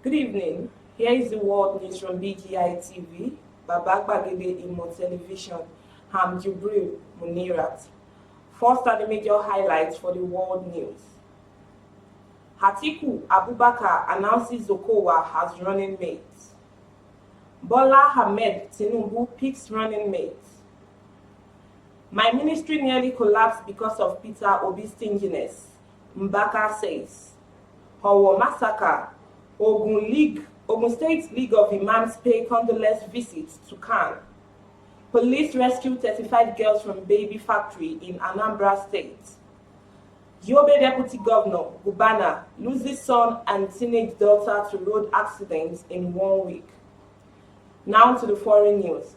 Good evening. Here is the world news from BGI TV, Babak Bagede Imo Television, Ham Jibril Munirat. First are the major highlights for the world news. Atiku Abubakar announces Zokowa as running mate. Bola Ahmed Tinubu picks running mate. My ministry nearly collapsed because of Peter Obi's stinginess, Mbaka says. Howo massacre. Ogun State League of Imams pay condolence visits to Khan. Police rescue 35 girls from baby factory in Anambra State. Yobe Deputy Governor Gubana loses son and teenage daughter to road accidents in 1 week. Now to the foreign news.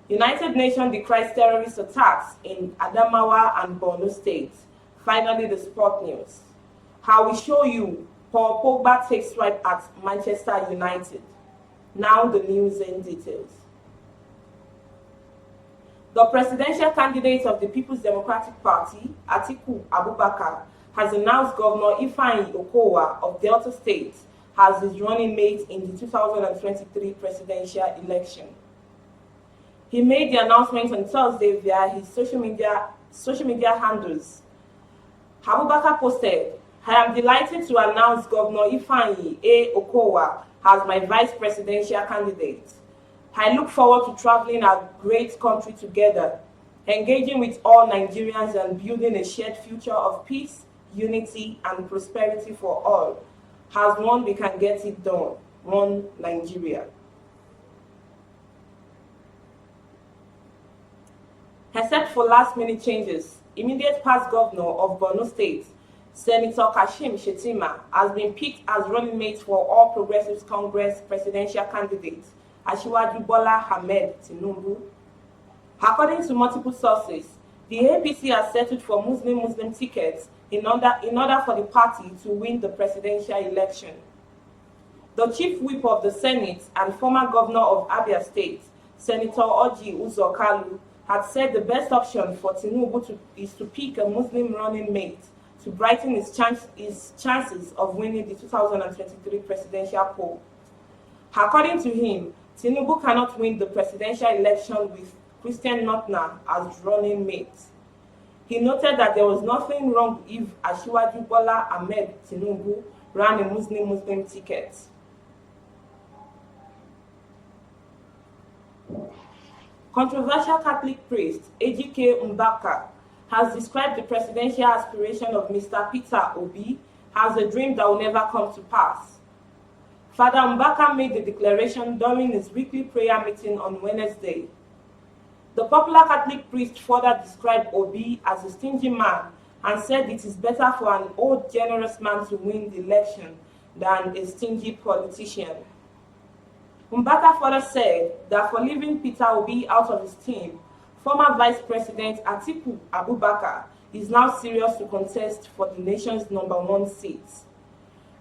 United Nations decries terrorist attacks in Adamawa and Borno states. Finally, the sport news. How we show you Paul Pogba takes swipe at Manchester United. Now the news in details. The presidential candidate of the People's Democratic Party, Atiku Abubakar, has announced Governor Ifeanyi Okowa of Delta State as his running mate in the 2023 presidential election. He made the announcement on Thursday via his social media handles. Abubakar posted, I am delighted to announce Governor Ifeanyi A. Okowa as my vice presidential candidate. I look forward to traveling our great country together, engaging with all Nigerians and building a shared future of peace, unity, and prosperity for all. As one, we can get it done. One Nigeria. Except for last-minute changes, immediate past governor of Borno State, Senator Kashim Shettima, has been picked as running mate for All Progressives Congress presidential candidate, Asiwaju Bola Ahmed Tinubu. According to multiple sources, the APC has settled for Muslim tickets in order for the party to win the presidential election. The chief whip of the Senate and former governor of Abia State, Senator Orji Uzor Kalu, had said the best option for Tinubu is to pick a Muslim running mate to brighten his chances of winning the 2023 presidential poll. According to him, Tinubu cannot win the presidential election with Christian Notna as running mate. He noted that there was nothing wrong if Asiwaju Bola Ahmed Tinubu ran a Muslim ticket. Controversial Catholic priest Ejike Mbaka has described the presidential aspiration of Mr. Peter Obi as a dream that will never come to pass. Father Mbaka made the declaration during his weekly prayer meeting on Wednesday. The popular Catholic priest further described Obi as a stingy man and said it is better for an old generous man to win the election than a stingy politician. Mbaka further said that for leaving Peter Obi out of his team, former Vice President Atiku Abubakar is now serious to contest for the nation's #1 seat.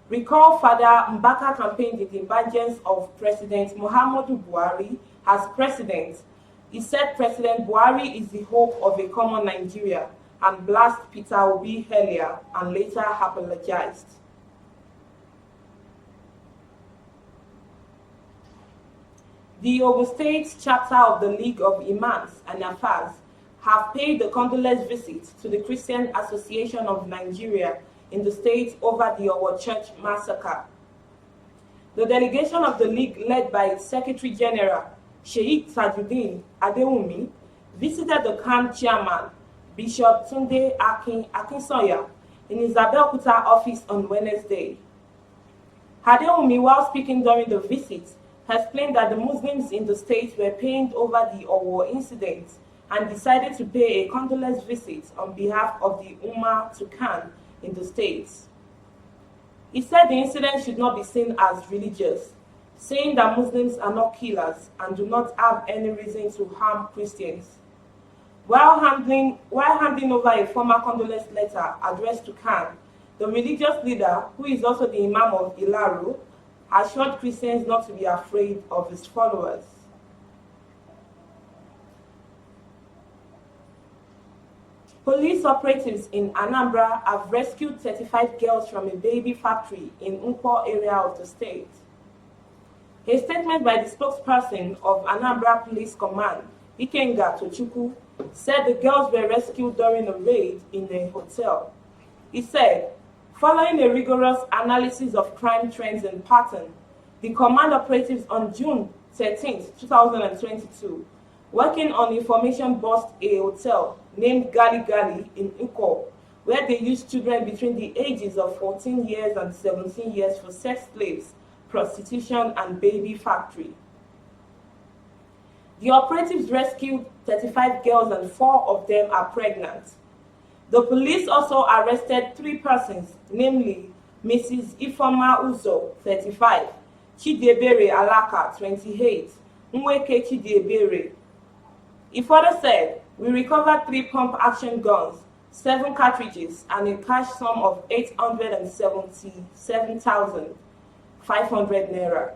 Recall Father Mbaka campaigned in the emergence of President Muhammadu Buhari as president. He said President Buhari is the hope of a common Nigeria and blasted Peter Obi earlier and later apologized. The Ogun State chapter of the League of Imams and Afars have paid a condolence visit to the Christian Association of Nigeria in the state over the Owo Church massacre. The delegation of the league, led by its Secretary General, Sheikh Tajuddin Adewumi, visited the CAN chairman, Bishop Tunde Akinsoya, in his Abeokuta office on Wednesday. Adewumi, while speaking during the visit, explained that the Muslims in the state were pained over the Owo incident and decided to pay a condolence visit on behalf of the Ummah to Khan in the state. He said the incident should not be seen as religious, saying that Muslims are not killers and do not have any reason to harm Christians. While handing over a formal condolence letter addressed to Khan, the religious leader, who is also the Imam of Ilaro, assured Christians not to be afraid of his followers. Police operatives in Anambra have rescued 35 girls from a baby factory in Nkwo area of the state. A statement by the spokesperson of Anambra Police Command, Ikenga Tochukwu, said the girls were rescued during a raid in a hotel. He said, following a rigorous analysis of crime trends and pattern, the command operatives on June 13, 2022, working on information bust a hotel named Gali Gali in Uko, where they used children between the ages of 14 years and 17 years for sex slaves, prostitution, and baby factory. The operatives rescued 35 girls and 4 of them are pregnant. The police also arrested 3 persons, namely Mrs. Ifoma Uzo, 35, Chidiebere Alaka, 28, Nweke Chidiebere. He further said, we recovered 3 pump-action guns, 7 cartridges, and a cash sum of 877,500 naira.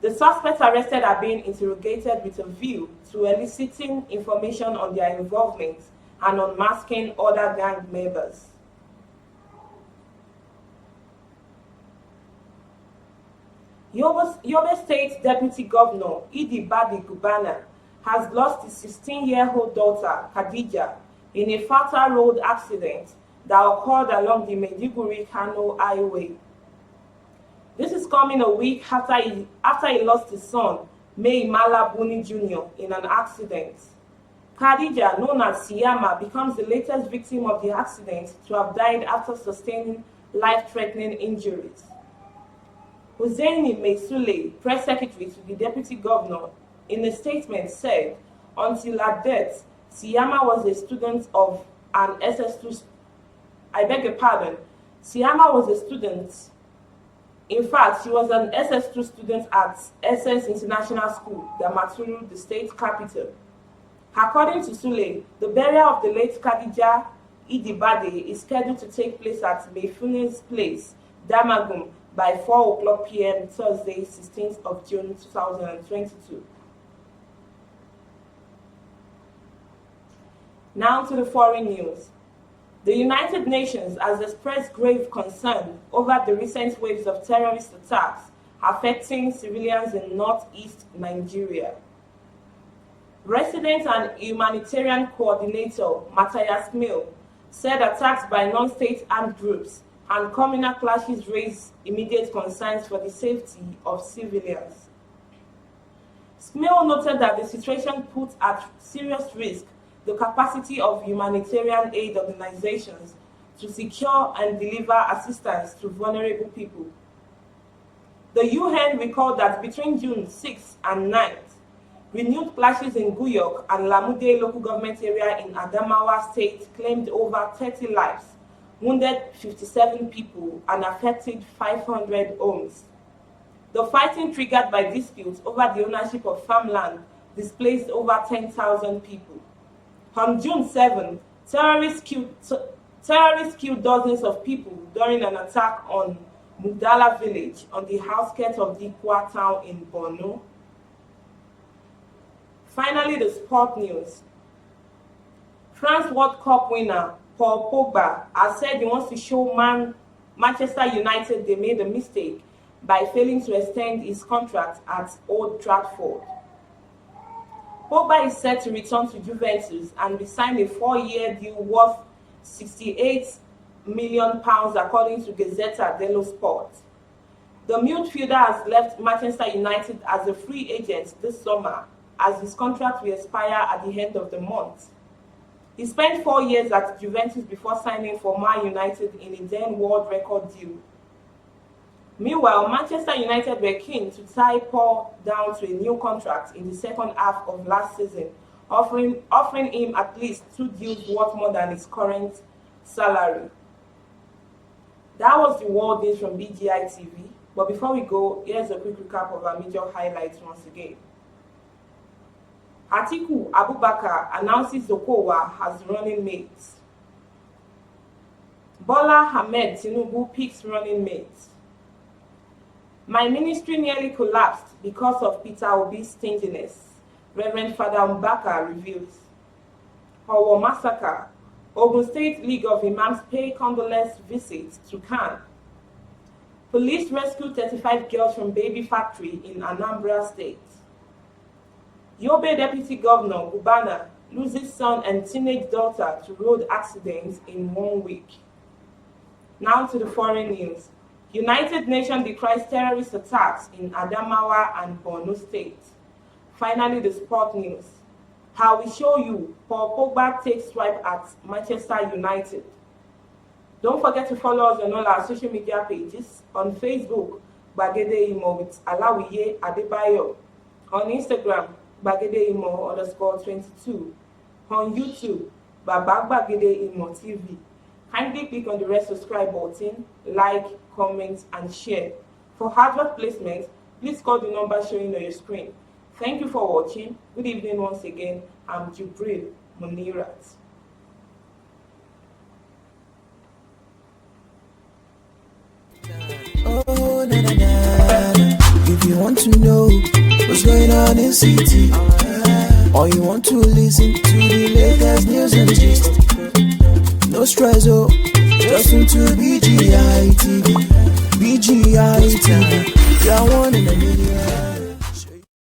The suspects arrested are being interrogated with a view to eliciting information on their involvement and unmasking other gang members. Yobe State Deputy Governor Idi Badi Gubana has lost his 16-year-old daughter, Khadija, in a fatal road accident that occurred along the Maiduguri-Kano highway. This is coming a week after he lost his son, May Mala Buni Jr., in an accident. Khadija, known as Siyama, becomes the latest victim of the accident to have died after sustaining life-threatening injuries. Husseini Meisule, press secretary to the deputy governor, in a statement said, until her death, Siyama was a student of an SS2. Siyama was a student. In fact, she was an SS2 student at SS International School, Damaturu, the state capital. According to Sule, the burial of the late Khadija Idibade is scheduled to take place at Meifune's place, Damagum, by 4 o'clock p.m. Thursday, 16th of June 2022. Now to the foreign news. The United Nations has expressed grave concern over the recent waves of terrorist attacks affecting civilians in northeast Nigeria. Resident and humanitarian coordinator Matthias Mill said attacks by non-state armed groups and communal clashes raise immediate concerns for the safety of civilians. Smil noted that the situation puts at serious risk the capacity of humanitarian aid organizations to secure and deliver assistance to vulnerable people. The UN recalled that between June 6 and 9th, renewed clashes in Guyok and Lamude local government area in Adamawa state claimed over 30 lives, wounded 57 people, and affected 500 homes. The fighting triggered by disputes over the ownership of farmland displaced over 10,000 people. On June 7, terrorists killed dozens of people during an attack on Mugdala village on the outskirts of Dikwa town in Borno. Finally, the sport news. France World Cup winner Paul Pogba has said he wants to show Manchester United they made a mistake by failing to extend his contract at Old Trafford. Pogba is set to return to Juventus and be signed a 4-year deal worth £68 million according to Gazzetta dello Sport. The midfielder has left Manchester United as a free agent this summer as his contract will expire at the end of the month. He spent 4 years at Juventus before signing for Man United in a then world record deal. Meanwhile, Manchester United were keen to tie Paul down to a new contract in the second half of last season, offering him at least 2 deals worth more than his current salary. That was the world news from BGI TV. But before we go, here's a quick recap of our major highlights once again. Atiku Abubakar announces Zokowa as running mate. Bola Ahmed Tinubu picks running mate. My ministry nearly collapsed because of Peter Obi's stinginess, Reverend Father Mbaka reveals. Owo massacre. Ogun State League of Imams pay condolence visits to Khan. Police rescue 35 girls from baby factory in Anambra State. Yobe Deputy Governor Gubana loses son and teenage daughter to road accidents in 1 week. Now to the foreign news. United Nations decries terrorist attacks in Adamawa and Borno State. Finally, the sport news. How we show you Paul Pogba takes swipe at Manchester United. Don't forget to follow us on all our social media pages. On Facebook, Gbagede Imo with Alawiye Adebayo. On Instagram, Gbagede Imo _22. On YouTube, Baba Gbagede Imo TV. Kindly click on the red subscribe button, like, comment, and share. For advert placement, please call the number showing on your screen. Thank you for watching. Good evening once again. I'm Jubril Munirat. Oh, na na na. If you want to know what's going on in city, or you want to listen to the latest news and gist, no stress, oh, just tune to BGI TV. BGI TV.